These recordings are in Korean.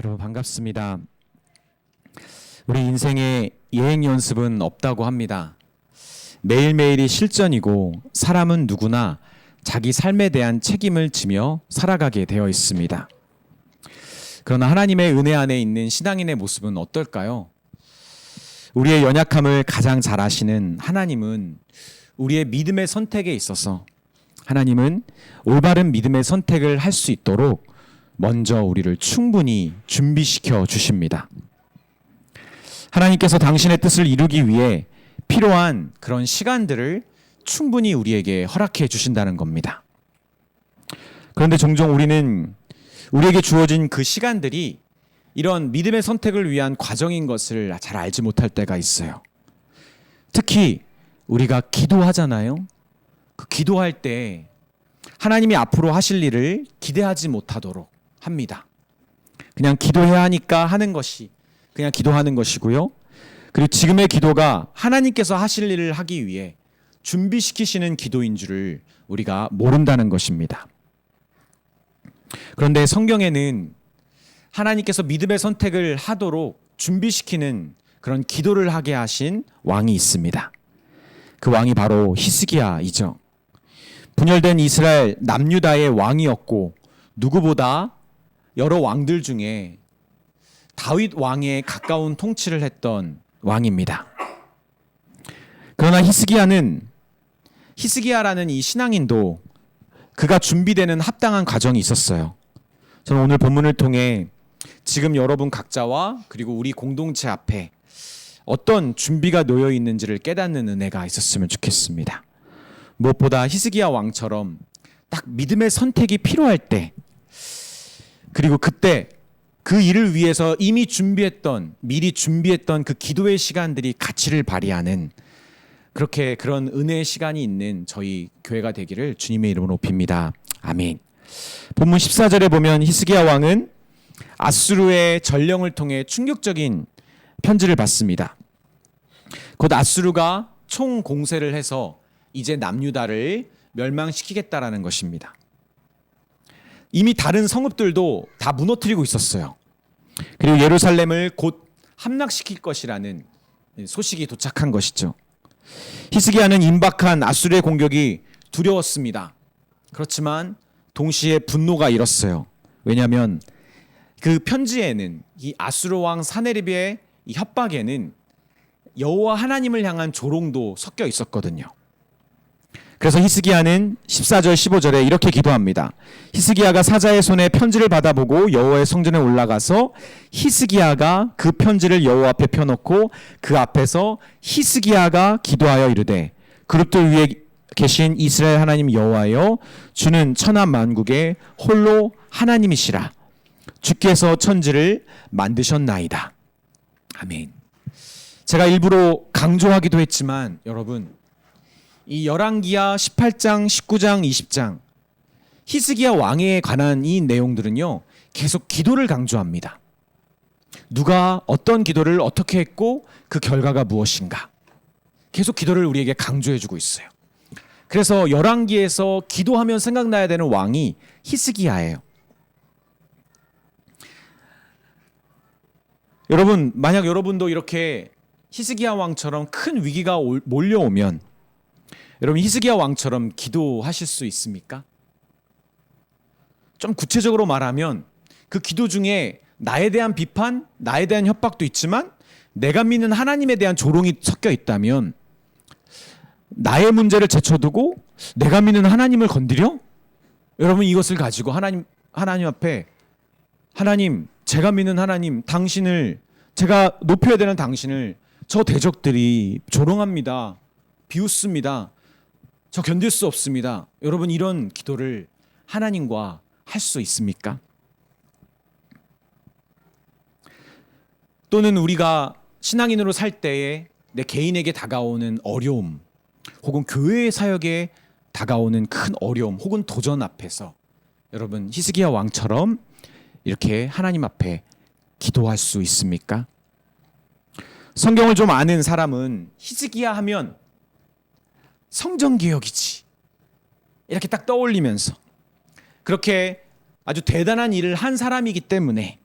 여러분 반갑습니다. 우리 인생에 예행 연습은 없다고 합니다. 매일매일이 실전이고 사람은 누구나 자기 삶에 대한 책임을 지며 살아가게 되어 있습니다. 그러나 하나님의 은혜 안에 있는 신앙인의 모습은 어떨까요? 우리의 연약함을 가장 잘 아시는 하나님은 우리의 믿음의 선택에 있어서 하나님은 올바른 믿음의 선택을 할 수 있도록 먼저 우리를 충분히 준비시켜 주십니다. 하나님께서 당신의 뜻을 이루기 위해 필요한 그런 시간들을 충분히 우리에게 허락해 주신다는 겁니다. 그런데 종종 우리에게 주어진 그 시간들이 이런 믿음의 선택을 위한 과정인 것을 잘 알지 못할 때가 있어요. 특히 우리가 기도하잖아요. 그 기도할 때 하나님이 앞으로 하실 일을 기대하지 못하도록 합니다. 그냥 기도해야 하니까 하는 것이 그냥 기도하는 것이고요. 그리고 지금의 기도가 하나님께서 하실 일을 하기 위해 준비시키시는 기도인 줄을 우리가 모른다는 것입니다. 그런데 성경에는 하나님께서 믿음의 선택을 하도록 준비시키는 그런 기도를 하게 하신 왕이 있습니다. 그 왕이 바로 히스기야이죠. 분열된 이스라엘 남유다의 왕이었고 누구보다 여러 왕들 중에 다윗 왕에 가까운 통치를 했던 왕입니다. 그러나 히스기야라는 이 신앙인도 그가 준비되는 합당한 과정이 있었어요. 저는 오늘 본문을 통해 지금 여러분 각자와 그리고 우리 공동체 앞에 어떤 준비가 놓여 있는지를 깨닫는 은혜가 있었으면 좋겠습니다. 무엇보다 히스기야 왕처럼 딱 믿음의 선택이 필요할 때, 그리고 그때 그 일을 위해서 이미 미리 준비했던 그 기도의 시간들이 가치를 발휘하는 그런 은혜의 시간이 있는 저희 교회가 되기를 주님의 이름으로 빕니다. 아멘. 본문 14절에 보면 히스기야 왕은 아수르의 전령을 통해 충격적인 편지를 받습니다. 곧 아수르가 총 공세를 해서 이제 남유다를 멸망시키겠다라는 것입니다. 이미 다른 성읍들도 다 무너뜨리고 있었어요. 그리고 예루살렘을 곧 함락시킬 것이라는 소식이 도착한 것이죠. 히스기야는 임박한 아수르의 공격이 두려웠습니다. 그렇지만 동시에 분노가 일었어요. 왜냐하면 그 편지에는 이 아수르 왕 사네립의 이 협박에는 여호와 하나님을 향한 조롱도 섞여 있었거든요. 그래서 히스기야는 14절 15절에 이렇게 기도합니다. 히스기야가 사자의 손에 편지를 받아보고 여호와의 성전에 올라가서 히스기야가 그 편지를 여호와 앞에 펴놓고 그 앞에서 히스기야가 기도하여 이르되 그룹들 위에 계신 이스라엘 하나님 여호와여, 주는 천하 만국의 홀로 하나님이시라. 주께서 천지를 만드셨나이다. 아멘. 제가 일부러 강조하기도 했지만 여러분, 이 열왕기하 18장, 19장, 20장 히스기야 왕에 관한 이 내용들은요, 계속 기도를 강조합니다. 누가 어떤 기도를 어떻게 했고 그 결과가 무엇인가, 계속 기도를 우리에게 강조해주고 있어요. 그래서 열왕기에서 기도하면 생각나야 되는 왕이 히스기야예요. 여러분, 만약 여러분도 이렇게 히스기야 왕처럼 큰 위기가 몰려오면 여러분 히스기야 왕처럼 기도하실 수 있습니까? 좀 구체적으로 말하면 그 기도 중에 나에 대한 비판, 나에 대한 협박도 있지만 내가 믿는 하나님에 대한 조롱이 섞여 있다면 나의 문제를 제쳐두고 내가 믿는 하나님을 건드려? 여러분, 이것을 가지고 하나님 앞에, 하나님, 제가 믿는 하나님, 제가 높여야 되는 당신을 저 대적들이 조롱합니다. 비웃습니다. 저 견딜 수 없습니다. 여러분, 이런 기도를 하나님과 할 수 있습니까? 또는 우리가 신앙인으로 살 때에 내 개인에게 다가오는 어려움, 혹은 교회의 사역에 다가오는 큰 어려움 혹은 도전 앞에서 여러분 히스기야 왕처럼 이렇게 하나님 앞에 기도할 수 있습니까? 성경을 좀 아는 사람은 히스기야 하면 성전개혁이지 이렇게 딱 떠올리면서 그렇게 아주 대단한 일을 한 사람이기 때문에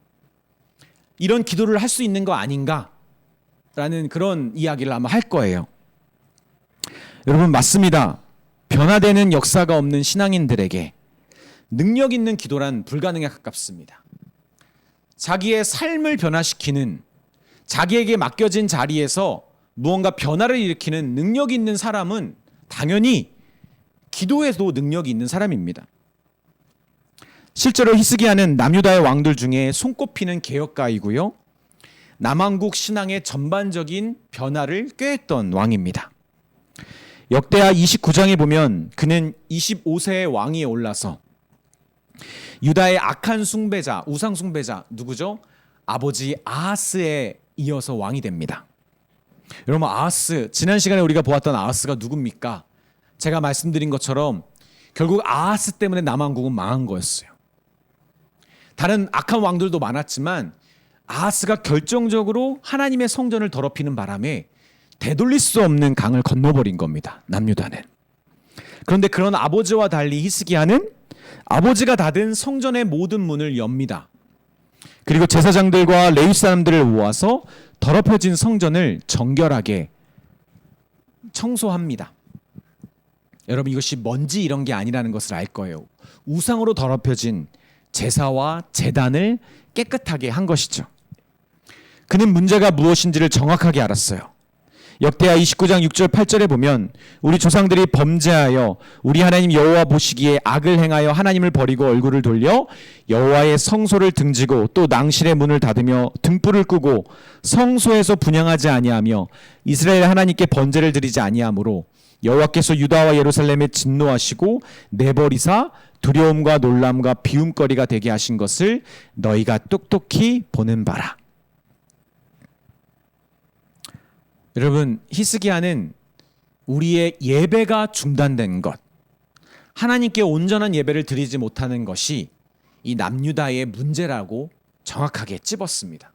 이런 기도를 할 수 있는 거 아닌가라는 그런 이야기를 아마 할 거예요. 여러분, 맞습니다. 변화되는 역사가 없는 신앙인들에게 능력 있는 기도란 불가능에 가깝습니다. 자기의 삶을 변화시키는, 자기에게 맡겨진 자리에서 무언가 변화를 일으키는 능력 있는 사람은 당연히 기도에도 능력이 있는 사람입니다. 실제로 히스기야는 남유다의 왕들 중에 손꼽히는 개혁가이고요, 남왕국 신앙의 전반적인 변화를 꾀했던 왕입니다. 역대하 29장에 보면 그는 25세의 왕위에 올라서 유다의 악한 숭배자, 우상 숭배자 누구죠? 아버지 아하스에 이어서 왕이 됩니다. 여러분, 아하스, 지난 시간에 우리가 보았던 아하스가 누굽니까? 제가 말씀드린 것처럼 결국 아하스 때문에 남왕국은 망한 거였어요. 다른 악한 왕들도 많았지만 아하스가 결정적으로 하나님의 성전을 더럽히는 바람에 되돌릴 수 없는 강을 건너버린 겁니다, 남유다는. 그런데 그런 아버지와 달리 히스기야는 아버지가 닫은 성전의 모든 문을 엽니다. 그리고 제사장들과 레위 사람들을 모아서 더럽혀진 성전을 정결하게 청소합니다. 여러분, 이것이 먼지 이런 게 아니라는 것을 알 거예요. 우상으로 더럽혀진 제사와 제단을 깨끗하게 한 것이죠. 그는 문제가 무엇인지를 정확하게 알았어요. 역대하 29장 6절 8절에 보면 우리 조상들이 범죄하여 우리 하나님 여호와 보시기에 악을 행하여 하나님을 버리고 얼굴을 돌려 여호와의 성소를 등지고 또 낭실의 문을 닫으며 등불을 끄고 성소에서 분향하지 아니하며 이스라엘 하나님께 번제를 드리지 아니하므로 여호와께서 유다와 예루살렘에 진노하시고 내버리사 두려움과 놀람과 비움거리가 되게 하신 것을 너희가 똑똑히 보는 바라. 여러분, 히스기야는 우리의 예배가 중단된 것, 하나님께 온전한 예배를 드리지 못하는 것이 이 남유다의 문제라고 정확하게 찝었습니다.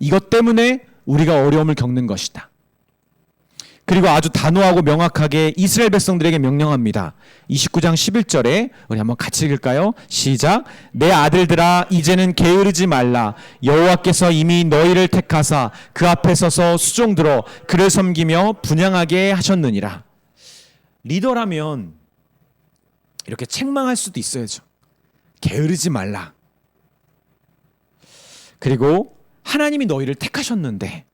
이것 때문에 우리가 어려움을 겪는 것이다. 그리고 아주 단호하고 명확하게 이스라엘 백성들에게 명령합니다. 29장 11절에 우리 한번 같이 읽을까요? 시작. 내 아들들아, 이제는 게으르지 말라. 여호와께서 이미 너희를 택하사 그 앞에 서서 수종들어 그를 섬기며 분향하게 하셨느니라. 리더라면 이렇게 책망할 수도 있어야죠. 게으르지 말라. 그리고 하나님이 너희를 택하셨는데,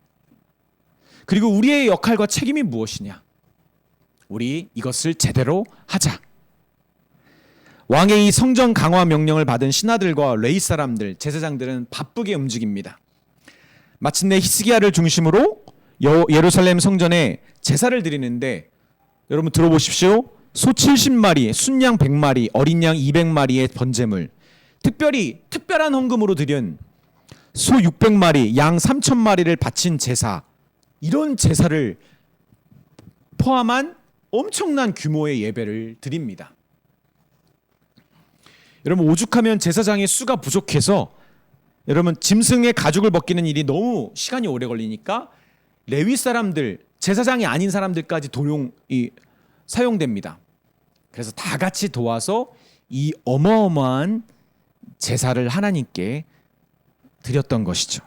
그리고 우리의 역할과 책임이 무엇이냐? 우리 이것을 제대로 하자. 왕의 이 성전 강화 명령을 받은 신하들과 레위 사람들, 제사장들은 바쁘게 움직입니다. 마침내 히스기야를 중심으로 예루살렘 성전에 제사를 드리는데, 여러분 들어보십시오. 소 70마리, 순양 100마리, 어린 양 200마리의 번제물, 특별한 헌금으로 드린 소 600마리, 양 3000마리를 바친 제사, 이런 제사를 포함한 엄청난 규모의 예배를 드립니다. 여러분, 오죽하면 제사장의 수가 부족해서 여러분 짐승의 가죽을 벗기는 일이 너무 시간이 오래 걸리니까 레위 사람들, 제사장이 아닌 사람들까지 사용됩니다. 그래서 다 같이 도와서 이 어마어마한 제사를 하나님께 드렸던 것이죠.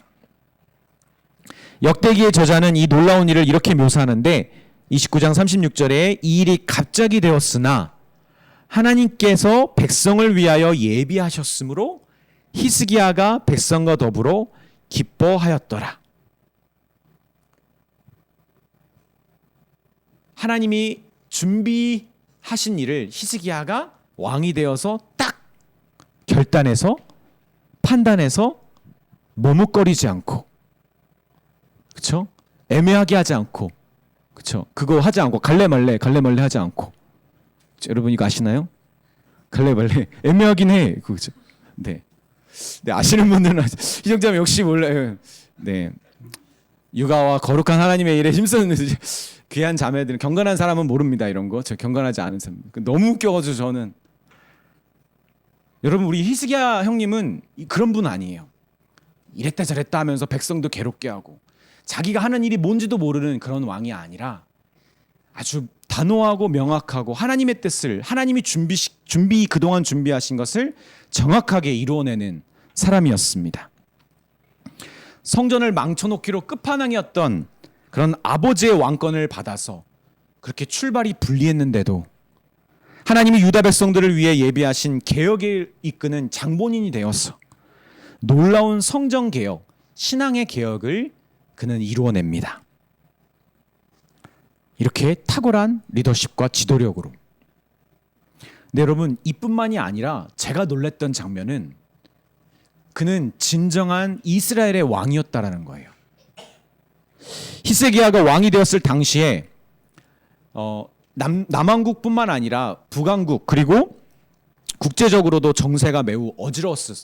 역대기의 저자는 이 놀라운 일을 이렇게 묘사하는데 29장 36절에 이 일이 갑자기 되었으나 하나님께서 백성을 위하여 예비하셨으므로 히스기야가 백성과 더불어 기뻐하였더라. 하나님이 준비하신 일을 히스기야가 왕이 되어서 딱 결단해서 판단해서 머뭇거리지 않고, 그렇죠? 애매하게 하지 않고, 그렇죠? 그거 하지 않고 갈래 말래 하지 않고. 여러분 이거 아시나요? 갈래 말래 애매하긴 해. 그렇죠? 네. 네, 아시는 분들은 희정자면 역시 몰라요. 네. 육아와 거룩한 하나님의 일에 힘쓰는 귀한 자매들은, 경건한 사람은 모릅니다. 이런 거. 저 경건하지 않은 사람. 너무 웃겨가지고 저는. 여러분, 우리 히스기야 형님은 그런 분 아니에요. 이랬다 저랬다 하면서 백성도 괴롭게 하고 자기가 하는 일이 뭔지도 모르는 그런 왕이 아니라 아주 단호하고 명확하고 하나님의 뜻을, 하나님이 그동안 준비하신 것을 정확하게 이루어내는 사람이었습니다. 성전을 망쳐놓기로 끝판왕이었던 그런 아버지의 왕권을 받아서 그렇게 출발이 불리했는데도 하나님이 유다 백성들을 위해 예비하신 개혁을 이끄는 장본인이 되어서 놀라운 성전 개혁, 신앙의 개혁을 그는 이루어냅니다. 이렇게 탁월한 리더십과 지도력으로. 네, 여러분, 이뿐만이 아니라 제가 놀랬던 장면은 그는 진정한 이스라엘의 왕이었다라는 거예요. 히스기야가 왕이 되었을 당시에 남왕국뿐만 아니라 북왕국 그리고 국제적으로도 정세가 매우 어지러웠어요.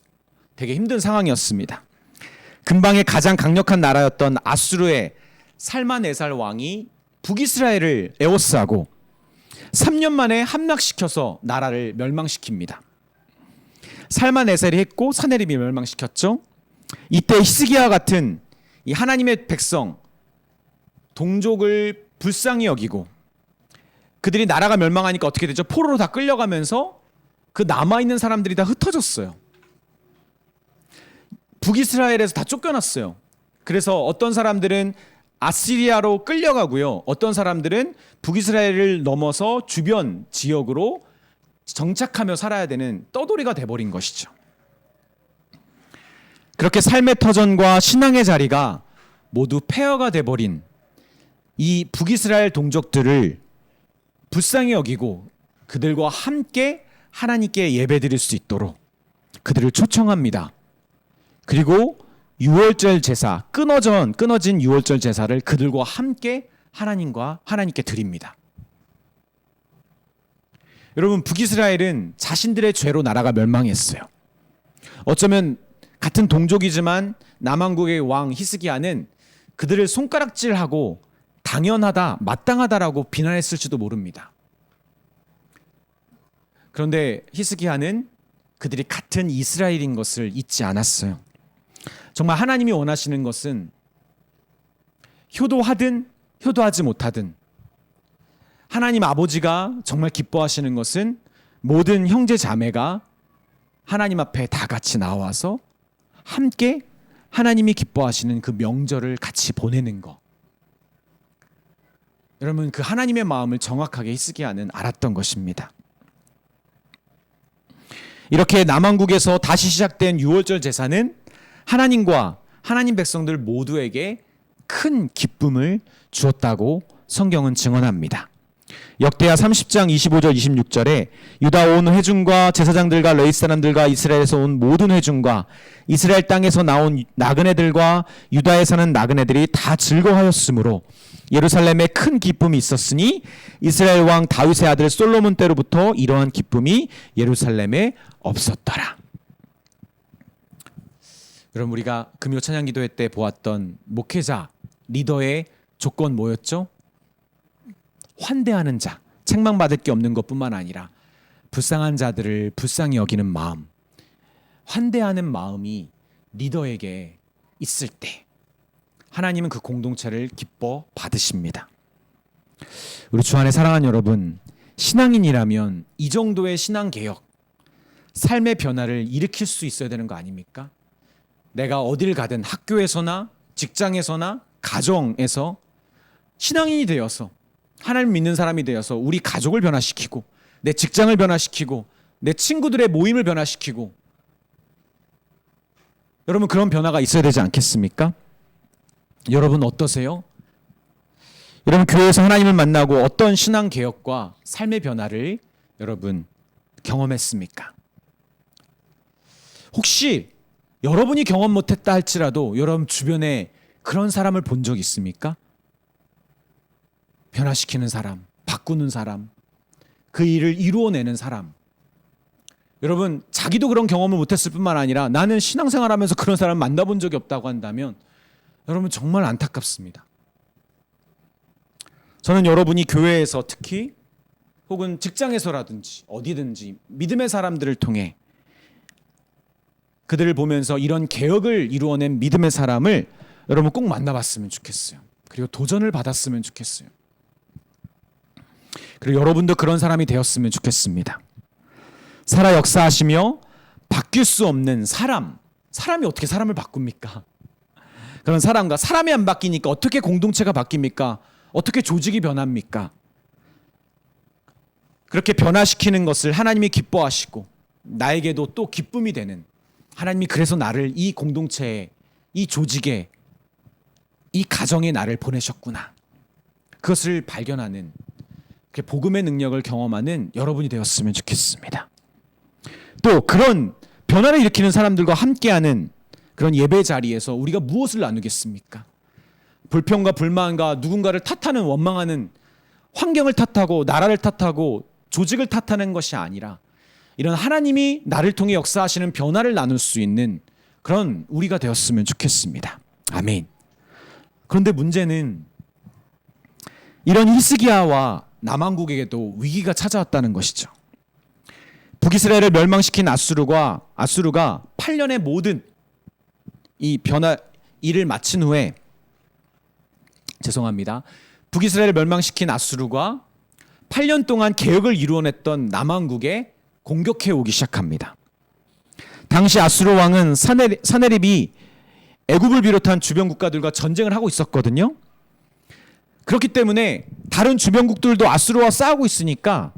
되게 힘든 상황이었습니다. 근방의 가장 강력한 나라였던 아수르의 살마네살 왕이 북이스라엘을 에워스하고 3년 만에 함락시켜서 나라를 멸망시킵니다. 살마네살이 했고 사네립이 멸망시켰죠. 이때 히스기야 같은 이 하나님의 백성 동족을 불쌍히 여기고 그들이 나라가 멸망하니까 어떻게 되죠? 포로로 다 끌려가면서 그 남아있는 사람들이 다 흩어졌어요. 북이스라엘에서 다 쫓겨났어요. 그래서 어떤 사람들은 아시리아로 끌려가고요. 어떤 사람들은 북이스라엘을 넘어서 주변 지역으로 정착하며 살아야 되는 떠돌이가 돼버린 것이죠. 그렇게 삶의 터전과 신앙의 자리가 모두 폐허가 돼버린 이 북이스라엘 동족들을 불쌍히 여기고 그들과 함께 하나님께 예배드릴 수 있도록 그들을 초청합니다. 그리고 유월절 제사, 끊어진 유월절 제사를 그들과 함께 하나님께 드립니다. 여러분, 북이스라엘은 자신들의 죄로 나라가 멸망했어요. 어쩌면 같은 동족이지만 남왕국의 왕 히스기야는 그들을 손가락질하고 당연하다, 마땅하다라고 비난했을지도 모릅니다. 그런데 히스기야는 그들이 같은 이스라엘인 것을 잊지 않았어요. 정말 하나님이 원하시는 것은 효도하든 효도하지 못하든 하나님 아버지가 정말 기뻐하시는 것은 모든 형제 자매가 하나님 앞에 다 같이 나와서 함께 하나님이 기뻐하시는 그 명절을 같이 보내는 것. 여러분, 그 하나님의 마음을 정확하게 히스기야는 알았던 것입니다. 이렇게 남왕국에서 다시 시작된 유월절 제사는 하나님과 하나님 백성들 모두에게 큰 기쁨을 주었다고 성경은 증언합니다. 역대하 30장 25절 26절에 유다 온 회중과 제사장들과 레위 사람들과 이스라엘에서 온 모든 회중과 이스라엘 땅에서 나온 나그네들과 유다에 사는 나그네들이 다 즐거워하였으므로 예루살렘에 큰 기쁨이 있었으니 이스라엘 왕 다윗의 아들 솔로몬 때로부터 이러한 기쁨이 예루살렘에 없었더라. 여러분, 우리가 금요 찬양 기도회 때 보았던 목회자 리더의 조건 뭐였죠? 환대하는 자, 책망받을 게 없는 것뿐만 아니라 불쌍한 자들을 불쌍히 여기는 마음, 환대하는 마음이 리더에게 있을 때 하나님은 그 공동체를 기뻐 받으십니다. 우리 주 안에 사랑하는 여러분, 신앙인이라면 이 정도의 신앙 개혁, 삶의 변화를 일으킬 수 있어야 되는 거 아닙니까? 내가 어딜 가든 학교에서나 직장에서나 가정에서 신앙인이 되어서 하나님 믿는 사람이 되어서 우리 가족을 변화시키고 내 직장을 변화시키고 내 친구들의 모임을 변화시키고, 여러분 그런 변화가 있어야 되지 않겠습니까? 여러분 어떠세요? 여러분 교회에서 하나님을 만나고 어떤 신앙 개혁과 삶의 변화를 여러분 경험했습니까? 혹시 여러분이 경험 못했다 할지라도 여러분 주변에 그런 사람을 본 적 있습니까? 변화시키는 사람, 바꾸는 사람, 그 일을 이루어내는 사람. 여러분 자기도 그런 경험을 못했을 뿐만 아니라 나는 신앙생활하면서 그런 사람 만나본 적이 없다고 한다면 여러분 정말 안타깝습니다. 저는 여러분이 교회에서 특히 혹은 직장에서라든지 어디든지 믿음의 사람들을 통해 그들을 보면서 이런 개혁을 이루어낸 믿음의 사람을 여러분 꼭 만나봤으면 좋겠어요. 그리고 도전을 받았으면 좋겠어요. 그리고 여러분도 그런 사람이 되었으면 좋겠습니다. 살아 역사하시며 바뀔 수 없는 사람, 사람이 어떻게 사람을 바꿉니까? 그런 사람이 안 바뀌니까 어떻게 공동체가 바뀝니까? 어떻게 조직이 변합니까? 그렇게 변화시키는 것을 하나님이 기뻐하시고 나에게도 또 기쁨이 되는, 하나님이 그래서 나를 이 공동체에, 이 조직에, 이 가정에 나를 보내셨구나, 그것을 발견하는, 복음의 능력을 경험하는 여러분이 되었으면 좋겠습니다. 또 그런 변화를 일으키는 사람들과 함께하는 그런 예배 자리에서 우리가 무엇을 나누겠습니까? 불평과 불만과 누군가를 탓하는, 원망하는, 환경을 탓하고 나라를 탓하고 조직을 탓하는 것이 아니라 이런 하나님이 나를 통해 역사하시는 변화를 나눌 수 있는 그런 우리가 되었으면 좋겠습니다. 아멘. 그런데 문제는 이런 히스기야와 남왕국에게도 위기가 찾아왔다는 것이죠. 북이스라엘을 멸망시킨 아수르가 8년의 모든 이 변화 일을 마친 후에, 북이스라엘을 멸망시킨 아수르가 8년 동안 개혁을 이루어냈던 남왕국에 공격해 오기 시작합니다. 당시 아수르 왕은 사네립이 애굽을 비롯한 주변 국가들과 전쟁을 하고 있었거든요. 그렇기 때문에 다른 주변국들도 아수르와 싸우고 있으니까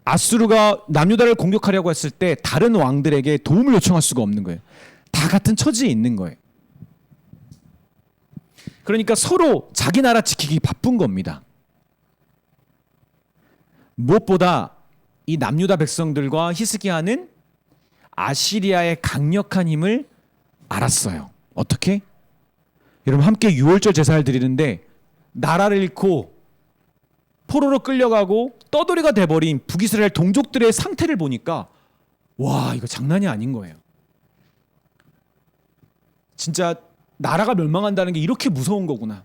아수르가 남유다를 공격하려고 했을 때 다른 왕들에게 도움을 요청할 수가 없는 거예요. 다 같은 처지에 있는 거예요. 그러니까 서로 자기 나라 지키기 바쁜 겁니다. 무엇보다 이 남유다 백성들과 히스기야는 아시리아의 강력한 힘을 알았어요. 어떻게? 여러분, 함께 유월절 제사를 드리는데 나라를 잃고 포로로 끌려가고 떠돌이가 돼버린 북이스라엘 동족들의 상태를 보니까 와, 이거 장난이 아닌 거예요. 진짜 나라가 멸망한다는 게 이렇게 무서운 거구나.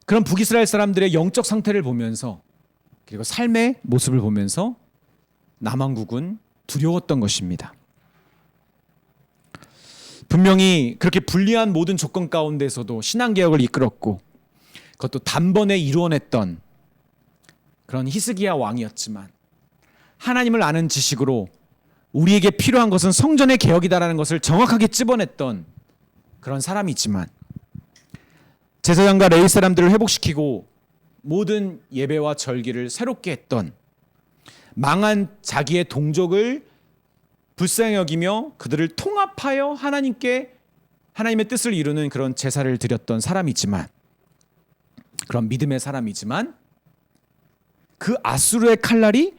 그런 북이스라엘 사람들의 영적 상태를 보면서, 그리고 삶의 모습을 보면서 남왕국은 두려웠던 것입니다. 분명히 그렇게 불리한 모든 조건 가운데서도 신앙개혁을 이끌었고 그것도 단번에 이루어냈던 그런 히스기야 왕이었지만, 하나님을 아는 지식으로 우리에게 필요한 것은 성전의 개혁이다라는 것을 정확하게 찝어냈던 그런 사람이지만, 제사장과 레위 사람들을 회복시키고 모든 예배와 절기를 새롭게 했던, 망한 자기의 동족을 불쌍히 여기며 그들을 통합하여 하나님의 뜻을 이루는 그런 제사를 드렸던 사람이지만, 그런 믿음의 사람이지만, 그 아수르의 칼날이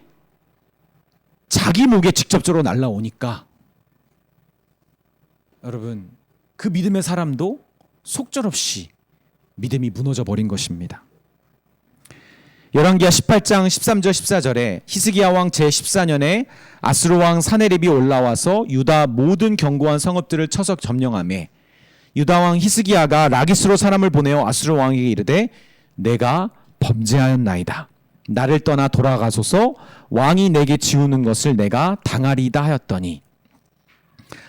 자기 목에 직접적으로 날라오니까 여러분, 그 믿음의 사람도 속절없이 믿음이 무너져 버린 것입니다. 열왕기하 18장 13절 14절에 히스기야 왕 제14년에 아수르 왕 사네립이 올라와서 유다 모든 견고한 성읍들을 쳐서 점령하매, 유다 왕 히스기야가 라기스로 사람을 보내어 아수르 왕에게 이르되 내가 범죄하였나이다. 나를 떠나 돌아가소서. 왕이 내게 지우는 것을 내가 당하리이다 하였더니,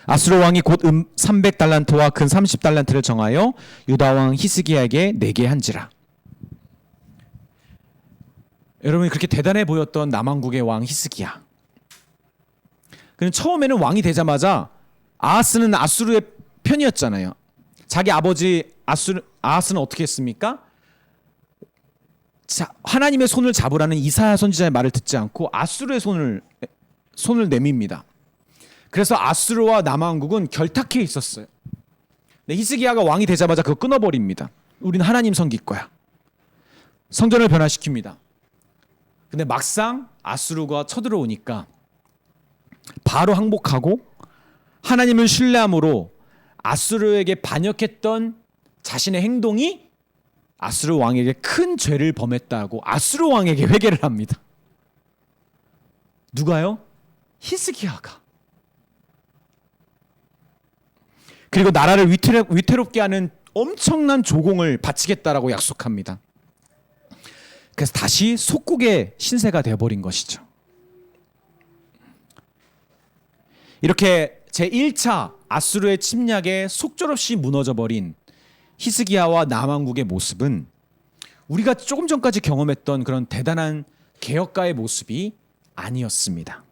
아수르 왕이 곧 300달란트와 근 30달란트를 정하여 유다 왕 히스기야에게 내게 한지라. 여러분이 그렇게 대단해 보였던 남왕국의 왕 히스기야, 그는 처음에는 왕이 되자마자 아하스는 아수르의 편이었잖아요. 자기 아버지 아하스는 어떻게 했습니까? 하나님의 손을 잡으라는 이사야 선지자의 말을 듣지 않고 아수르의 손을 내밉니다. 그래서 아수르와 남왕국은 결탁해 있었어요. 히스기야가 왕이 되자마자 그거 끊어버립니다. 우리는 하나님 섬길 거야. 성전을 변화시킵니다. 근데 막상 아수르가 쳐들어오니까 바로 항복하고 하나님을 신뢰함으로 아수르에게 반역했던 자신의 행동이 아수르 왕에게 큰 죄를 범했다고 아수르 왕에게 회개를 합니다. 누가요? 히스기야가. 그리고 나라를 위태롭게 하는 엄청난 조공을 바치겠다라고 약속합니다. 그래서 다시 속국의 신세가 되어버린 것이죠. 이렇게 제1차 아수르의 침략에 속절없이 무너져버린 히스기야와 남왕국의 모습은 우리가 조금 전까지 경험했던 그런 대단한 개혁가의 모습이 아니었습니다.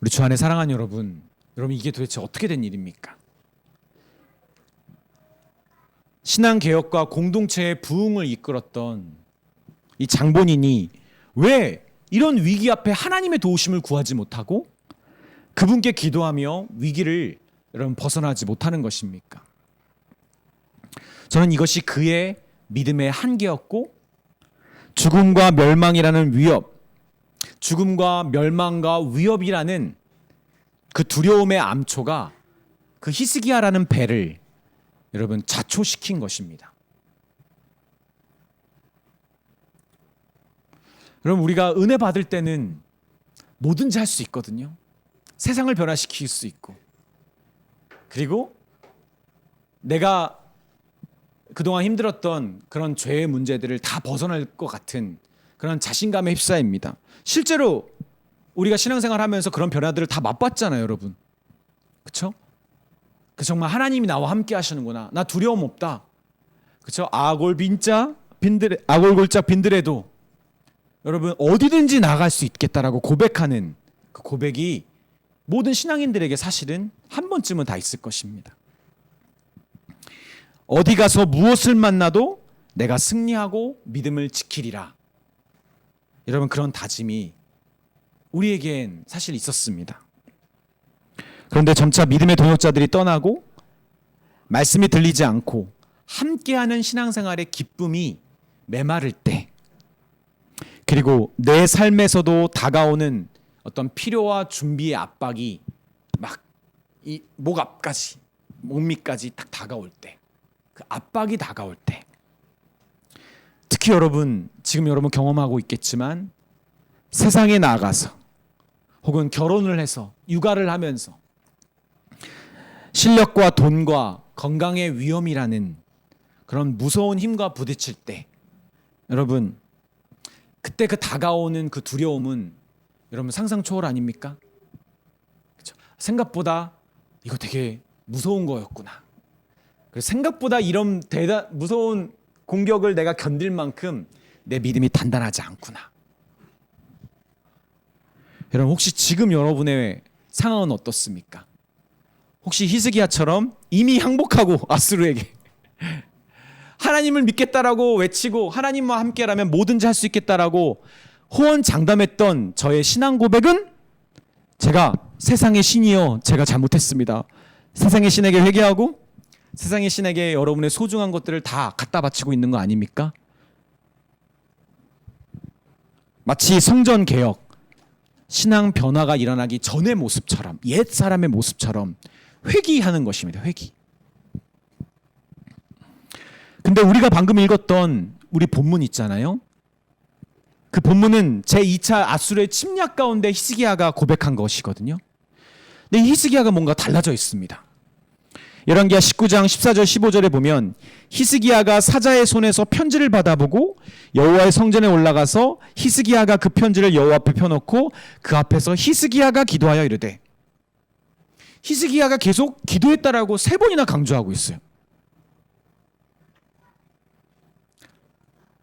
우리 주 안에 사랑하는 여러분 이게 도대체 어떻게 된 일입니까? 신앙개혁과 공동체의 부흥을 이끌었던 이 장본인이 왜 이런 위기 앞에 하나님의 도우심을 구하지 못하고 그분께 기도하며 위기를 여러분 벗어나지 못하는 것입니까? 저는 이것이 그의 믿음의 한계였고 죽음과 멸망이라는 위협, 죽음과 멸망과 위협이라는 그 두려움의 암초가 그 히스기야라는 배를 여러분 자초시킨 것입니다. 여러분 우리가 은혜 받을 때는 뭐든지 할 수 있거든요. 세상을 변화시킬 수 있고 그리고 내가 그동안 힘들었던 그런 죄의 문제들을 다 벗어날 것 같은 그런 자신감에 휩싸입니다. 실제로 우리가 신앙생활 하면서 그런 변화들을 다 맛봤잖아요, 여러분. 그렇죠? 정말 하나님이 나와 함께 하시는구나. 나 두려움 없다. 그렇죠? 아골골짝 빈들에도 여러분 어디든지 나갈 수 있겠다라고 고백하는 그 고백이 모든 신앙인들에게 사실은 한 번쯤은 다 있을 것입니다. 어디 가서 무엇을 만나도 내가 승리하고 믿음을 지키리라. 여러분 그런 다짐이 우리에겐 사실 있었습니다. 그런데 점차 믿음의 동역자들이 떠나고 말씀이 들리지 않고 함께하는 신앙생활의 기쁨이 메마를 때 그리고 내 삶에서도 다가오는 어떤 필요와 준비의 압박이 막 이 목 앞까지 목 밑까지 딱 다가올 때 그 압박이 다가올 때 특히 여러분 지금 여러분 경험하고 있겠지만 세상에 나가서 혹은 결혼을 해서 육아를 하면서 실력과 돈과 건강의 위험이라는 그런 무서운 힘과 부딪힐 때 여러분 그때 그 다가오는 그 두려움은 여러분 상상 초월 아닙니까? 그렇죠? 생각보다 이거 되게 무서운 거였구나. 그래서 생각보다 이런 무서운 공격을 내가 견딜 만큼 내 믿음이 단단하지 않구나. 여러분 혹시 지금 여러분의 상황은 어떻습니까? 혹시 히스기야처럼 이미 항복하고 아수르에게 하나님을 믿겠다라고 외치고 하나님과 함께라면 뭐든지 할 수 있겠다라고 호언장담했던 저의 신앙 고백은 제가 세상의 신이여 제가 잘못했습니다. 세상의 신에게 회개하고 세상의 신에게 여러분의 소중한 것들을 다 갖다 바치고 있는 거 아닙니까? 마치 성전 개혁, 신앙 변화가 일어나기 전의 모습처럼 옛 사람의 모습처럼 회귀하는 것입니다. 회귀. 근데 우리가 방금 읽었던 우리 본문 있잖아요. 그 본문은 제2차 아수르의 침략 가운데 히스기야가 고백한 것이거든요. 근데 히스기야가 뭔가 달라져 있습니다. 열왕기하 19장 14절 15절에 보면 히스기야가 사자의 손에서 편지를 받아보고 여호와의 성전에 올라가서 히스기야가 그 편지를 여호와 앞에 펴놓고 그 앞에서 히스기야가 기도하여 이르되 히스기야가 계속 기도했다라고 3번이나 강조하고 있어요.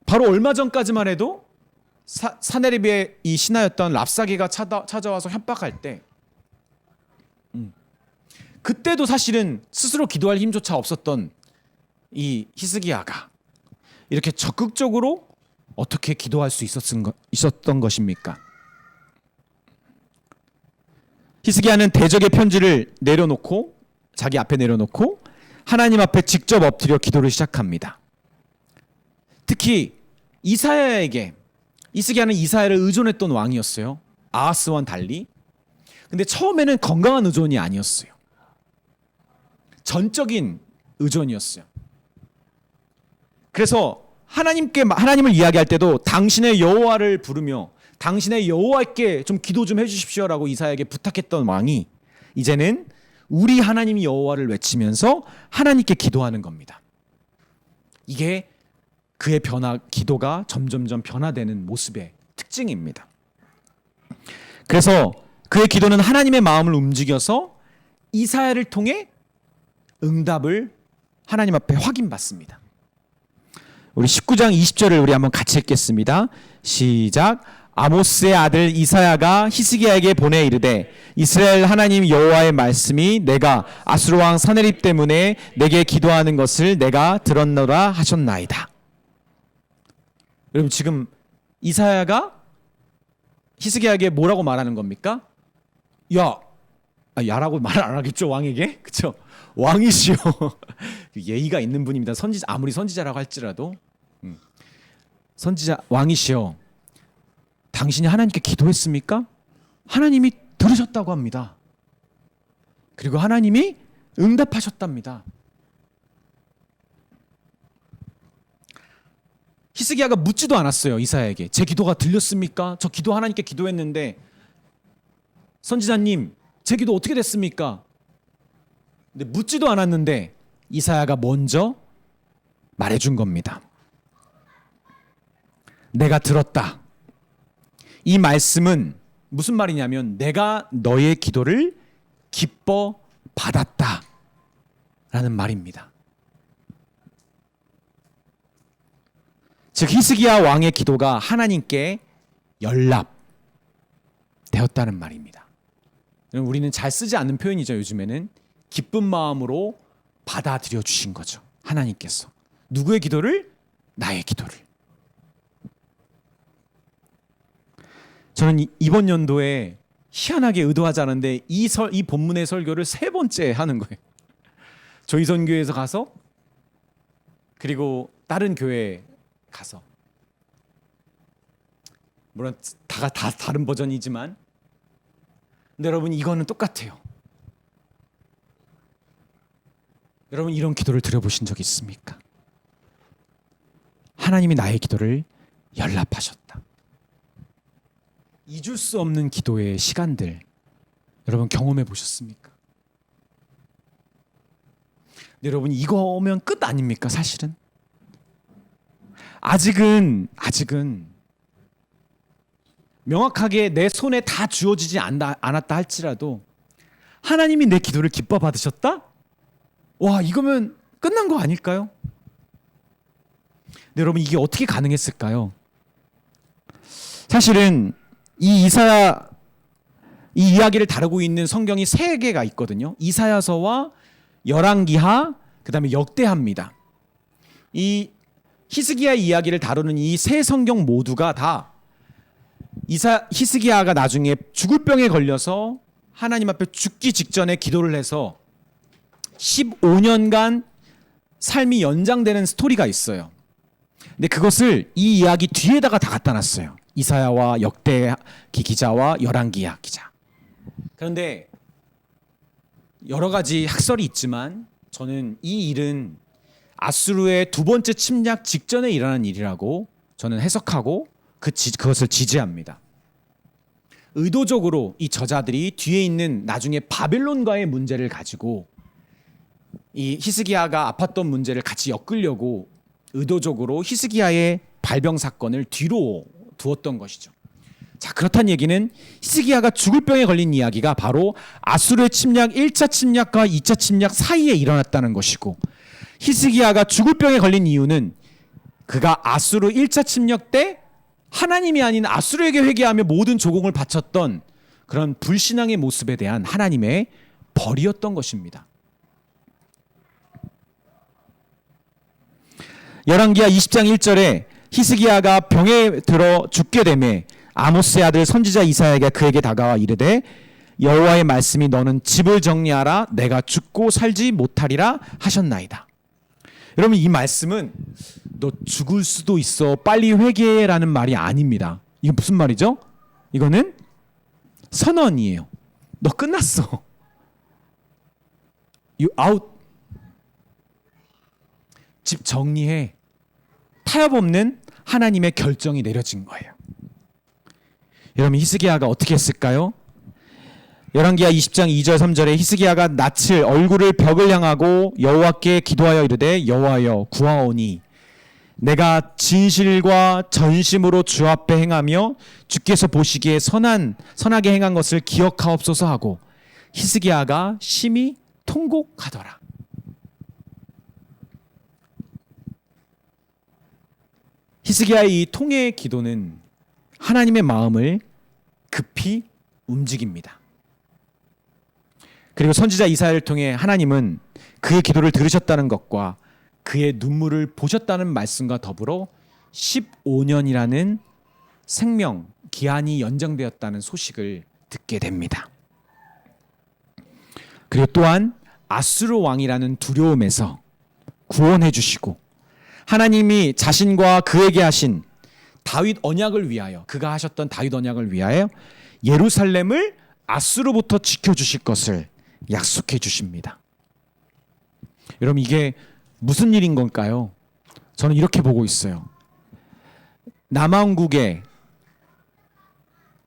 바로 얼마 전까지만 해도 사네립의 이 신하였던 랍사게가 찾아와서 협박할 때 그때도 사실은 스스로 기도할 힘조차 없었던 이 히스기야가 이렇게 적극적으로 어떻게 기도할 수 있었던 것입니까? 히스기야는 대적의 편지를 내려놓고 자기 앞에 내려놓고 하나님 앞에 직접 엎드려 기도를 시작합니다. 특히 이사야에게 히스기야는 이사야를 의존했던 왕이었어요. 아하스와는 달리. 근데 처음에는 건강한 의존이 아니었어요. 전적인 의존이었어요. 그래서 하나님을 이야기할 때도 당신의 여호와를 부르며 당신의 여호와께 좀 기도 좀 해주십시오라고 이사야에게 부탁했던 왕이 이제는 우리 하나님 여호와를 외치면서 하나님께 기도하는 겁니다. 이게 그의 기도가 점점점 변화되는 모습의 특징입니다. 그래서 그의 기도는 하나님의 마음을 움직여서 이사야를 통해 응답을 하나님 앞에 확인받습니다. 우리 19장 20절을 우리 한번 같이 읽겠습니다. 시작. 아모스의 아들 이사야가 히스기야에게 보내 이르되 이스라엘 하나님 여호와의 말씀이 내가 아수르 왕 사네립 때문에 내게 기도하는 것을 내가 들었노라 하셨나이다. 여러분 지금 이사야가 히스기야에게 뭐라고 말하는 겁니까? 야라고 말 안 하겠죠 왕에게? 그렇죠? 왕이시여. 예의가 있는 분입니다. 아무리 선지자라고 할지라도 선지자 왕이시여. 당신이 하나님께 기도했습니까? 하나님이 들으셨다고 합니다. 그리고 하나님이 응답하셨답니다. 히스기야가 묻지도 않았어요. 이사야에게 제 기도가 들렸습니까? 저 기도 하나님께 기도했는데 선지자님 제 기도 어떻게 됐습니까? 근데 묻지도 않았는데 이사야가 먼저 말해준 겁니다. 내가 들었다. 이 말씀은 무슨 말이냐면 내가 너의 기도를 기뻐 받았다 라는 말입니다. 즉 히스기야 왕의 기도가 하나님께 연락되었다는 말입니다. 우리는 잘 쓰지 않는 표현이죠. 요즘에는 기쁜 마음으로 받아들여 주신 거죠. 하나님께서 누구의 기도를? 나의 기도를. 저는 이번 연도에 희한하게 의도하지 않았는데 이 본문의 설교를 3번째 하는 거예요. 저희 선교회에서 가서 그리고 다른 교회 가서 물론 다 다른 버전이지만 근데 여러분 이거는 똑같아요. 여러분 이런 기도를 드려보신 적 있습니까? 하나님이 나의 기도를 연락하셨다. 잊을 수 없는 기도의 시간들 여러분 경험해 보셨습니까? 근데 여러분 이거면 끝 아닙니까? 사실은 아직은 명확하게 내 손에 다 주어지지 않았다 할지라도 하나님이 내 기도를 기뻐 받으셨다? 와 이거면 끝난 거 아닐까요? 근데 여러분 이게 어떻게 가능했을까요? 사실은 이 이야기를 다루고 있는 성경이 3개가 있거든요. 이사야서와 열왕기하 그다음에 역대하입니다. 이 히스기야 이야기를 다루는 이 3 성경 모두가 다 히스기야가 나중에 죽을 병에 걸려서 하나님 앞에 죽기 직전에 기도를 해서 15년간 삶이 연장되는 스토리가 있어요. 근데 그것을 이 이야기 뒤에다가 다 갖다 놨어요. 이사야와 역대기 기자와 열왕기야 기자. 그런데 여러 가지 학설이 있지만 저는 이 일은 아수르의 2번째 침략 직전에 일어난 일이라고 저는 해석하고 그것을 지지합니다. 의도적으로 이 저자들이 뒤에 있는 나중에 바벨론과의 문제를 가지고 이 히스기야가 아팠던 문제를 같이 엮으려고 의도적으로 히스기야의 발병 사건을 뒤로 두었던 것이죠. 자, 그렇다는 얘기는 히스기야가 죽을 병에 걸린 이야기가 바로 아수르의 침략 1차 침략과 2차 침략 사이에 일어났다는 것이고 히스기야가 죽을 병에 걸린 이유는 그가 아수르 1차 침략 때 하나님이 아닌 아수르에게 회개하며 모든 조공을 바쳤던 그런 불신앙의 모습에 대한 하나님의 벌이었던 것입니다. 열왕기하 20장 1절에 히스기야가 병에 들어 죽게 되매 아모스의 아들 선지자 이사야가 그에게 다가와 이르되 여호와의 말씀이 너는 집을 정리하라 내가 죽고 살지 못하리라 하셨나이다. 여러분 이 말씀은 너 죽을 수도 있어 빨리 회개라는 말이 아닙니다. 이게 무슨 말이죠? 이거는 선언이에요. 너 끝났어. You out. 집 정리해. 타협 없는 하나님의 결정이 내려진 거예요. 여러분 히스기야가 어떻게 했을까요? 열왕기하 20장 2절 3절에 히스기야가 낯을 얼굴을 벽을 향하고 여호와께 기도하여 이르되 여호와여 구하오니 내가 진실과 전심으로 주 앞에 행하며 주께서 보시기에 선하게 행한 것을 기억하옵소서 하고 히스기야가 심히 통곡하더라. 히스기야의 이 통회의 기도는 하나님의 마음을 급히 움직입니다. 그리고 선지자 이사야를 통해 하나님은 그의 기도를 들으셨다는 것과 그의 눈물을 보셨다는 말씀과 더불어 15년이라는 생명 기한이 연장되었다는 소식을 듣게 됩니다. 그리고 또한 아수르 왕이라는 두려움에서 구원해 주시고 하나님이 자신과 그에게 하신 다윗 언약을 위하여, 그가 하셨던 다윗 언약을 위하여 예루살렘을 아수르로부터 지켜주실 것을 약속해 주십니다. 여러분, 이게 무슨 일인 걸까요? 저는 이렇게 보고 있어요. 남왕국의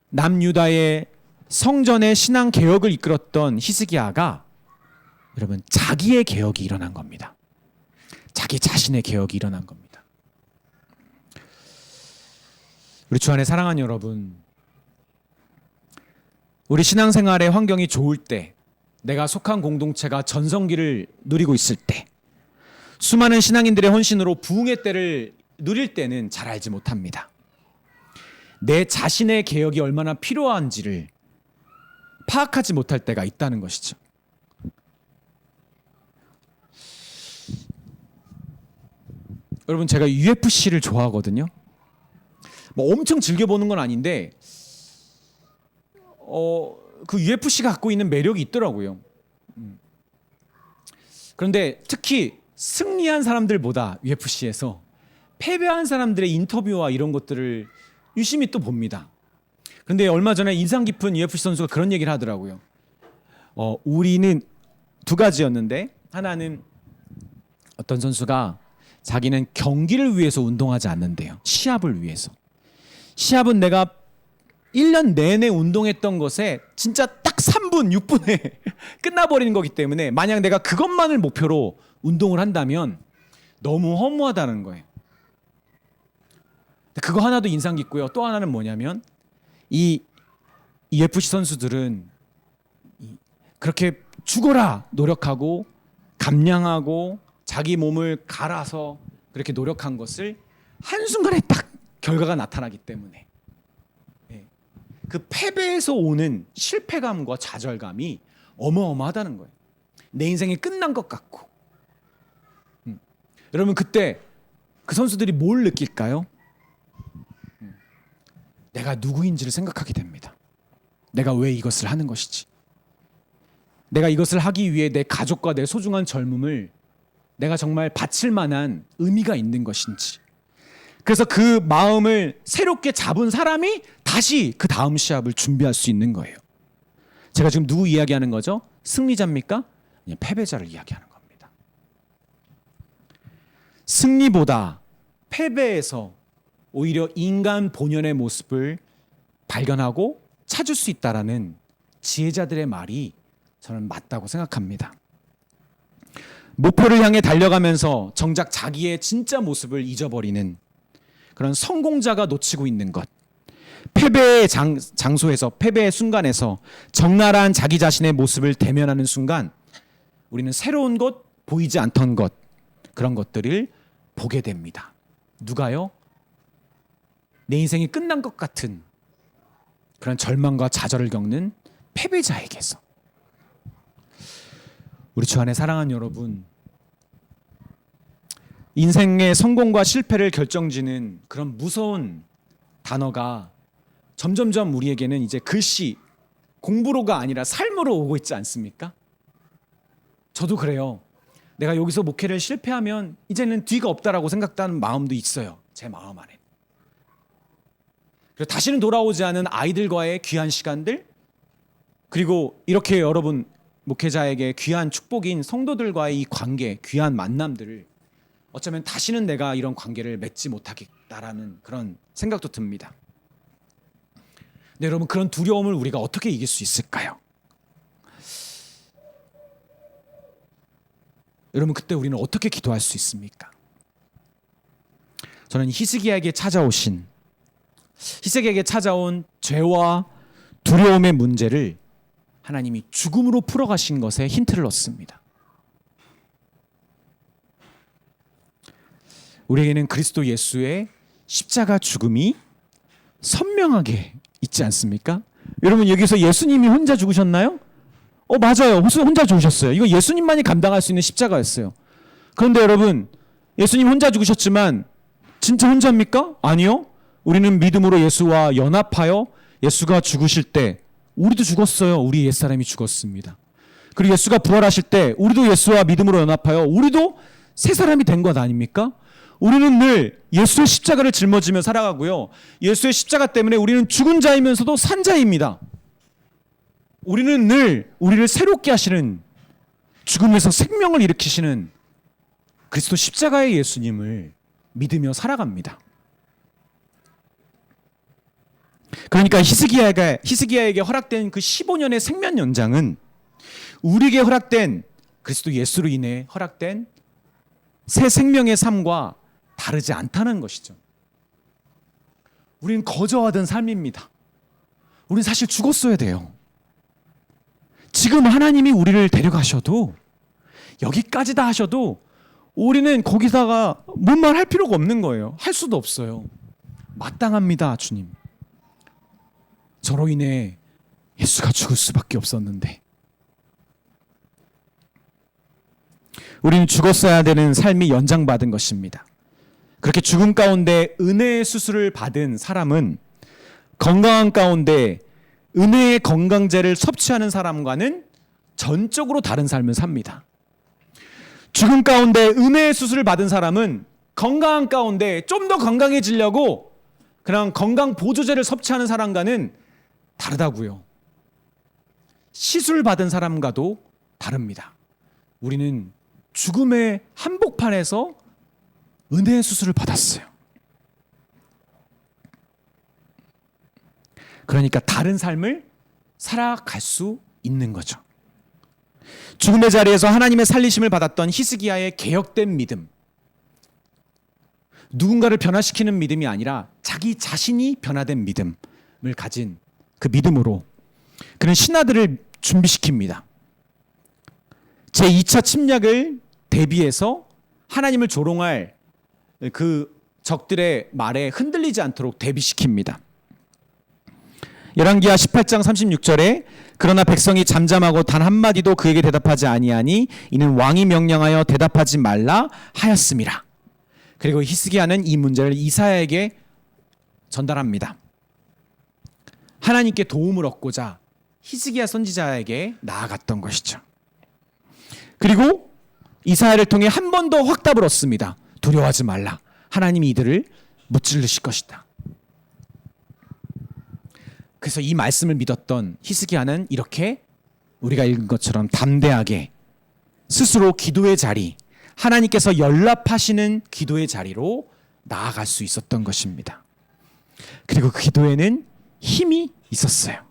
남유다의 성전의 신앙 개혁을 이끌었던 히스기야가 여러분 자기의 개혁이 일어난 겁니다. 자기 자신의 개혁이 일어난 겁니다. 우리 주 안에 사랑하는 여러분, 우리 신앙생활의 환경이 좋을 때, 내가 속한 공동체가 전성기를 누리고 있을 때, 수많은 신앙인들의 헌신으로 부흥의 때를 누릴 때는 잘 알지 못합니다. 내 자신의 개혁이 얼마나 필요한지를 파악하지 못할 때가 있다는 것이죠. 여러분, 제가 UFC를 좋아하거든요. 뭐 엄청 즐겨보는 건 아닌데 그 UFC가 갖고 있는 매력이 있더라고요. 그런데 특히 승리한 사람들보다 UFC에서 패배한 사람들의 인터뷰와 이런 것들을 유심히 또 봅니다. 그런데 얼마 전에 인상 깊은 UFC 선수가 그런 얘기를 하더라고요. 우리는 두 가지였는데, 하나는 어떤 선수가 자기는 경기를 위해서 운동하지 않는데요. 시합을 위해서. 시합은 내가 1년 내내 운동했던 것에 진짜 딱 3분, 6분에 끝나버리는 거기 때문에 만약 내가 그것만을 목표로 운동을 한다면 너무 허무하다는 거예요. 그거 하나도 인상 깊고요. 또 하나는 뭐냐면 이 UFC 선수들은 그렇게 죽어라 노력하고 감량하고 자기 몸을 갈아서 그렇게 노력한 것을 한순간에 딱 결과가 나타나기 때문에 그 패배에서 오는 실패감과 좌절감이 어마어마하다는 거예요. 내 인생이 끝난 것 같고. 여러분, 그때 그 선수들이 뭘 느낄까요? 내가 누구인지를 생각하게 됩니다. 내가 왜 이것을 하는 것이지? 내가 이것을 하기 위해 내 가족과 내 소중한 젊음을 내가 정말 바칠 만한 의미가 있는 것인지. 그래서 그 마음을 새롭게 잡은 사람이 다시 그 다음 시합을 준비할 수 있는 거예요. 제가 지금 누구 이야기하는 거죠? 승리자입니까? 아니, 패배자를 이야기하는 겁니다. 승리보다 패배에서 오히려 인간 본연의 모습을 발견하고 찾을 수 있다라는 지혜자들의 말이 저는 맞다고 생각합니다. 목표를 향해 달려가면서 정작 자기의 진짜 모습을 잊어버리는 그런 성공자가 놓치고 있는 것, 패배의 장소에서, 패배의 순간에서 적나라한 자기 자신의 모습을 대면하는 순간 우리는 새로운 것, 보이지 않던 것, 그런 것들을 보게 됩니다. 누가요? 내 인생이 끝난 것 같은 그런 절망과 좌절을 겪는 패배자에게서. 우리 주 안에 사랑하는 여러분, 인생의 성공과 실패를 결정짓는 그런 무서운 단어가 점점점 우리에게는 이제 글씨, 공부로가 아니라 삶으로 오고 있지 않습니까? 저도 그래요. 내가 여기서 목회를 실패하면 이제는 뒤가 없다라고 생각하는 마음도 있어요. 제 마음 안에. 그리고 다시는 돌아오지 않은 아이들과의 귀한 시간들, 그리고 이렇게 여러분 목회자에게 귀한 축복인 성도들과의 이 관계, 귀한 만남들을 어쩌면 다시는 내가 이런 관계를 맺지 못하겠다라는 그런 생각도 듭니다. 근데 여러분, 그런 두려움을 우리가 어떻게 이길 수 있을까요? 여러분, 그때 우리는 어떻게 기도할 수 있습니까? 저는 히스기야에게 찾아온 죄와 두려움의 문제를 하나님이 죽음으로 풀어가신 것에 힌트를 얻습니다. 우리에게는 그리스도 예수의 십자가 죽음이 선명하게 있지 않습니까? 여러분, 여기서 예수님이 혼자 죽으셨나요? 맞아요. 혼자 죽으셨어요. 이거 예수님만이 감당할 수 있는 십자가였어요. 그런데 여러분, 예수님 혼자 죽으셨지만 진짜 혼자입니까? 아니요. 우리는 믿음으로 예수와 연합하여 예수가 죽으실 때 우리도 죽었어요. 우리 옛사람이 죽었습니다. 그리고 예수가 부활하실 때 우리도 예수와 믿음으로 연합하여 우리도 새 사람이 된 것 아닙니까? 우리는 늘 예수의 십자가를 짊어지며 살아가고요. 예수의 십자가 때문에 우리는 죽은 자이면서도 산 자입니다. 우리는 늘 우리를 새롭게 하시는, 죽음에서 생명을 일으키시는 그리스도 십자가의 예수님을 믿으며 살아갑니다. 그러니까 히스기야에게 허락된 그 15년의 생명 연장은 우리에게 허락된, 그리스도 예수로 인해 허락된 새 생명의 삶과 다르지 않다는 것이죠. 우리는 거저하던 삶입니다. 우리는 사실 죽었어야 돼요. 지금 하나님이 우리를 데려가셔도, 여기까지다 하셔도 우리는 거기다가 뭔 말 할 필요가 없는 거예요. 할 수도 없어요. 마땅합니다, 주님. 저로 인해 예수가 죽을 수밖에 없었는데. 우리는 죽었어야 되는 삶이 연장받은 것입니다. 그렇게 죽음 가운데 은혜의 수술을 받은 사람은 건강한 가운데 은혜의 건강제를 섭취하는 사람과는 전적으로 다른 삶을 삽니다. 죽음 가운데 은혜의 수술을 받은 사람은 건강한 가운데 좀 더 건강해지려고 그냥 건강 보조제를 섭취하는 사람과는 다르다고요. 시술 받은 사람과도 다릅니다. 우리는 죽음의 한복판에서 은혜의 수술을 받았어요. 그러니까 다른 삶을 살아갈 수 있는 거죠. 죽음의 자리에서 하나님의 살리심을 받았던 히스기야의 개혁된 믿음, 누군가를 변화시키는 믿음이 아니라 자기 자신이 변화된 믿음을 가진 그 믿음으로 그는 신하들을 준비시킵니다. 제2차 침략을 대비해서 하나님을 조롱할 그 적들의 말에 흔들리지 않도록 대비시킵니다. 열왕기하 18장 36절에 그러나 백성이 잠잠하고 단 한마디도 그에게 대답하지 아니하니 이는 왕이 명령하여 대답하지 말라 하였음이라. 그리고 히스기야는 이 문제를 이사야에게 전달합니다. 하나님께 도움을 얻고자 히스기야 선지자에게 나아갔던 것이죠. 그리고 이사야를 통해 한 번 더 확답을 얻습니다. 두려워하지 말라. 하나님이 이들을 무찌르실 것이다. 그래서 이 말씀을 믿었던 히스기야는 이렇게 우리가 읽은 것처럼 담대하게 스스로 기도의 자리, 하나님께서 연락하시는 기도의 자리로 나아갈 수 있었던 것입니다. 그리고 그 기도에는 힘이 있었어요.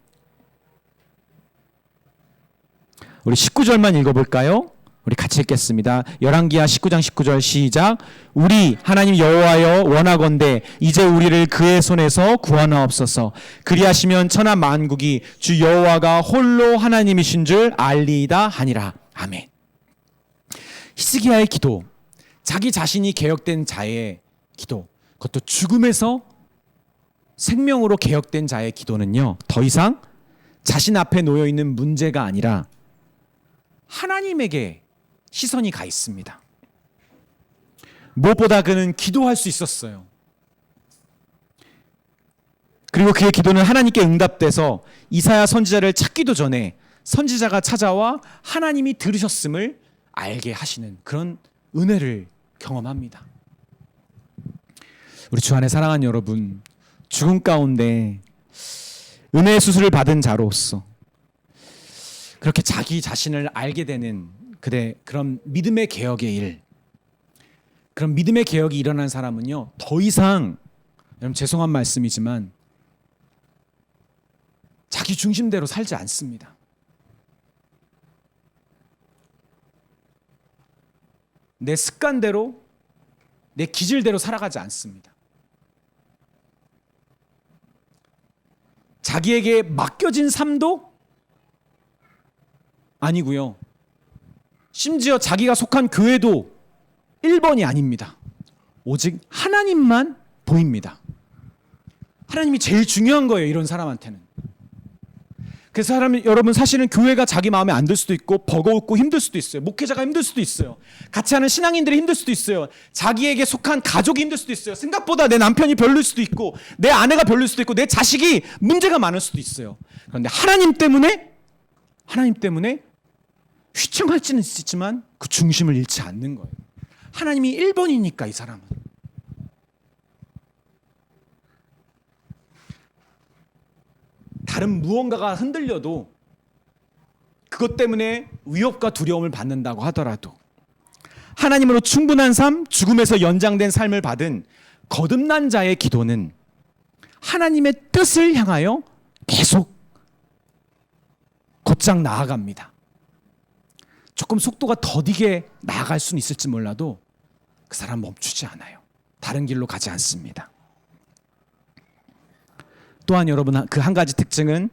우리 19절만 읽어볼까요? 우리 같이 읽겠습니다. 열왕기하 19장 19절 시작. 우리 하나님 여호와여 원하건대 이제 우리를 그의 손에서 구하나옵소서. 그리하시면 천하 만국이 주 여호와가 홀로 하나님이신 줄 알리이다 하니라. 아멘. 히스기야의 기도, 자기 자신이 개혁된 자의 기도, 그것도 죽음에서 생명으로 개혁된 자의 기도는요, 더 이상 자신 앞에 놓여 있는 문제가 아니라 하나님에게 시선이 가 있습니다. 무엇보다 그는 기도할 수 있었어요. 그리고 그의 기도는 하나님께 응답돼서 이사야 선지자를 찾기도 전에 선지자가 찾아와 하나님이 들으셨음을 알게 하시는 그런 은혜를 경험합니다. 우리 주 안에 사랑하는 여러분, 죽음 가운데 은혜의 수술을 받은 자로서 그렇게 자기 자신을 알게 되는 그런 믿음의 개혁의 일, 그런 믿음의 개혁이 일어난 사람은요, 더 이상, 여러분 죄송한 말씀이지만 자기 중심대로 살지 않습니다. 내 습관대로, 내 기질대로 살아가지 않습니다. 자기에게 맡겨진 삶도 아니고요. 심지어 자기가 속한 교회도 1번이 아닙니다. 오직 하나님만 보입니다. 하나님이 제일 중요한 거예요, 이런 사람한테는. 그래서 여러분 사실은 교회가 자기 마음에 안 들 수도 있고 버거웠고 힘들 수도 있어요. 목회자가 힘들 수도 있어요. 같이 하는 신앙인들이 힘들 수도 있어요. 자기에게 속한 가족이 힘들 수도 있어요. 생각보다 내 남편이 별로일 수도 있고 내 아내가 별로일 수도 있고 내 자식이 문제가 많을 수도 있어요. 그런데 하나님 때문에 휘청할지는 있지만 그 중심을 잃지 않는 거예요. 하나님이 1번이니까 이 사람은. 다른 무언가가 흔들려도 그것 때문에 위협과 두려움을 받는다고 하더라도 하나님으로 충분한 삶, 죽음에서 연장된 삶을 받은 거듭난 자의 기도는 하나님의 뜻을 향하여 계속 곧장 나아갑니다. 조금 속도가 더디게 나아갈 수는 있을지 몰라도 그 사람 멈추지 않아요. 다른 길로 가지 않습니다. 또한 여러분 그 한 가지 특징은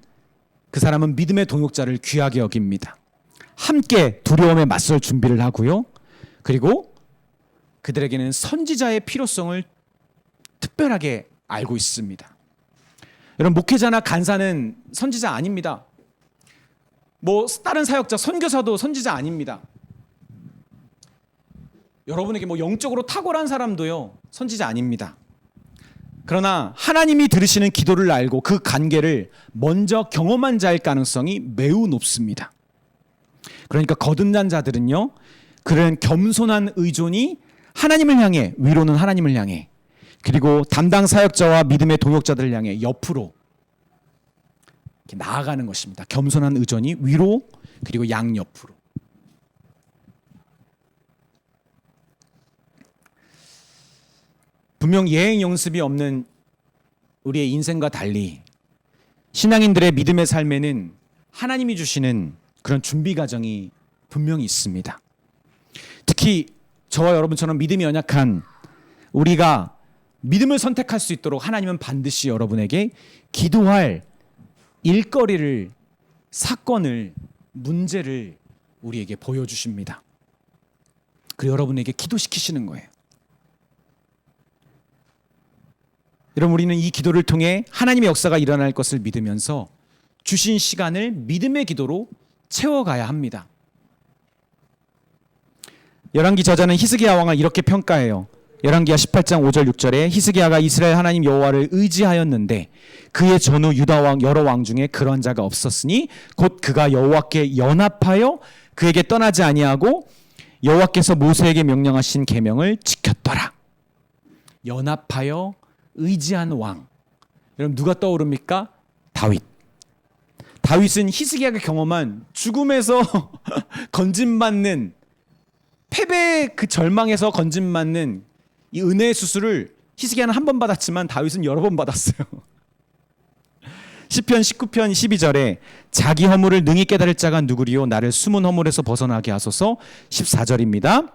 그 사람은 믿음의 동역자를 귀하게 여깁니다. 함께 두려움에 맞설 준비를 하고요. 그리고 그들에게는 선지자의 필요성을 특별하게 알고 있습니다. 여러분 목회자나 간사는 선지자 아닙니다. 다른 사역자, 선교사도 선지자 아닙니다. 여러분에게 영적으로 탁월한 사람도요 선지자 아닙니다. 그러나 하나님이 들으시는 기도를 알고 그 관계를 먼저 경험한 자일 가능성이 매우 높습니다. 그러니까 거듭난 자들은요, 그런 겸손한 의존이 하나님을 향해, 위로는 하나님을 향해, 그리고 담당 사역자와 믿음의 동역자들을 향해 옆으로 이렇게 나아가는 것입니다. 겸손한 의존이 위로 그리고 양옆으로. 분명 예행 연습이 없는 우리의 인생과 달리 신앙인들의 믿음의 삶에는 하나님이 주시는 그런 준비 과정이 분명히 있습니다. 특히 저와 여러분처럼 믿음이 연약한 우리가 믿음을 선택할 수 있도록 하나님은 반드시 여러분에게 기도할 일거리를, 사건을, 문제를 우리에게 보여주십니다. 그리고 여러분에게 기도시키시는 거예요. 여러분 우리는 이 기도를 통해 하나님의 역사가 일어날 것을 믿으면서 주신 시간을 믿음의 기도로 채워가야 합니다. 열왕기 저자는 히스기야 왕을 이렇게 평가해요. 열왕기하 18장 5절 6절에 히스기야가 이스라엘 하나님 여호와를 의지하였는데 그의 전후 유다 왕 여러 왕 중에 그런 자가 없었으니 곧 그가 여호와께 연합하여 그에게 떠나지 아니하고 여호와께서 모세에게 명령하신 계명을 지켰더라. 연합하여 의지한 왕. 여러분 누가 떠오릅니까? 다윗. 다윗은 히스기야가 경험한 죽음에서 건짐받는, 패배의 그 절망에서 건짐받는 이 은혜의 수술을 히스기야는 한 번 받았지만 다윗은 여러 번 받았어요. 시편 19편 12절에 자기 허물을 능히 깨달을 자가 누구리요 나를 숨은 허물에서 벗어나게 하소서. 14절입니다.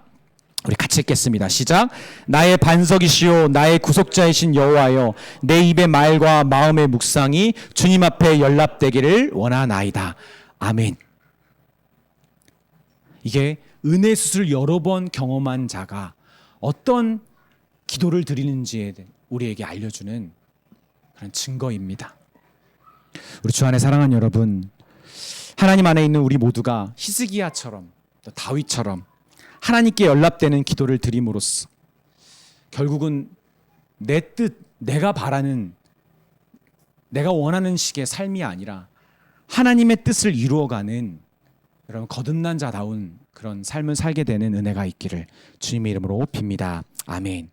우리 같이 읽겠습니다. 시작. 나의 반석이시오 나의 구속자이신 여호와여 내 입의 말과 마음의 묵상이 주님 앞에 연락되기를 원하나이다. 아멘. 이게 은혜 수술 여러 번 경험한 자가 어떤 기도를 드리는지에 우리에게 알려주는 그런 증거입니다. 우리 주 안에 사랑하는 여러분, 하나님 안에 있는 우리 모두가 히스기야처럼 또 다윗처럼 하나님께 연락되는 기도를 드림으로써 결국은 내 뜻, 내가 바라는, 내가 원하는 식의 삶이 아니라 하나님의 뜻을 이루어가는 여러분 거듭난 자다운 그런 삶을 살게 되는 은혜가 있기를 주님의 이름으로 빕니다. 아멘.